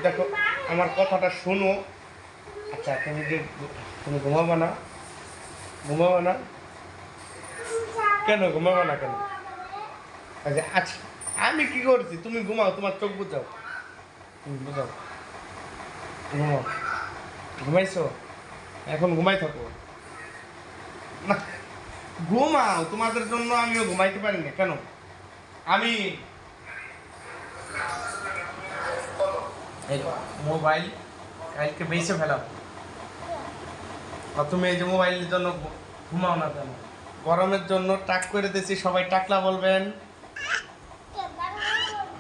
দেখো আমার কথাটা শোনো। আচ্ছা তুমি ঘুমাবা না? ঘুমাবা না কেন? ঘুমাবা না কেন? আচ্ছা আচ্ছা, আমি কি করছি? তুমি ঘুমাও, তোমার চোখ বুঝাও, তুমি বুঝাও, ঘুমাও। ঘুমাইছো? এখন ঘুমাই থাকো না, ঘুমাও। তোমাদের জন্য আমিও ঘুমাইতে পারি না কেন? আমি এই মোবাইল কালকে বেঁচে ফেলাম, আর তুমি এই যে মোবাইলের জন্য ঘুমাও না কেন? গরমের জন্য টাক করে দিয়েছি, সবাই টাকলা বলবেন।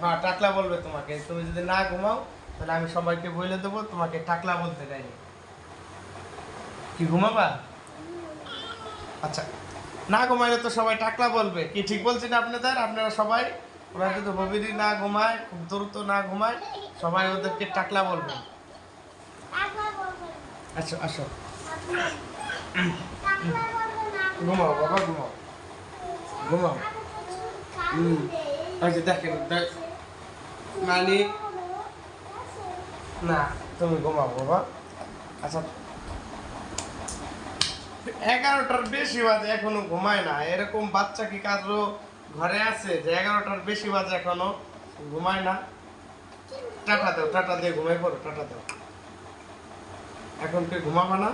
হ্যাঁ টাকলা বলবে তোমাকে। তুমি যদি না ঘুমাও তাহলে আমি সবাইকে বলে দেবো তোমাকে টাকলা বলতে চাইনি। কি ঘুমাবা? আচ্ছা, না ঘুমাইলে তো সবাই টাকলা বলবে। কি ঠিক বলছি না আপনাদের? আপনারা সবাই, ওরা যদি গভীরই না ঘুমায়, খুব দ্রুত না ঘুমায়, সবাই ওদেরকে টাকলা বলবে। আসো আসো, ঘুমাও বাবা, ঘুমাও, ঘুমাও। আচ্ছা দেখেন মানে, না তুমি ঘুমাও বাবা। আচ্ছা 11টার বেশি বাজে এখনো ঘুমায় না, এরকম বাচ্চা কি কারো ঘরে আছে যে 11টার বেশি বাজে এখনো ঘুমায় না? টাটা দাও, টাটা দিয়ে ঘুমাই পড়ো, টাটা দাও। এখন কি ঘুমাবা না?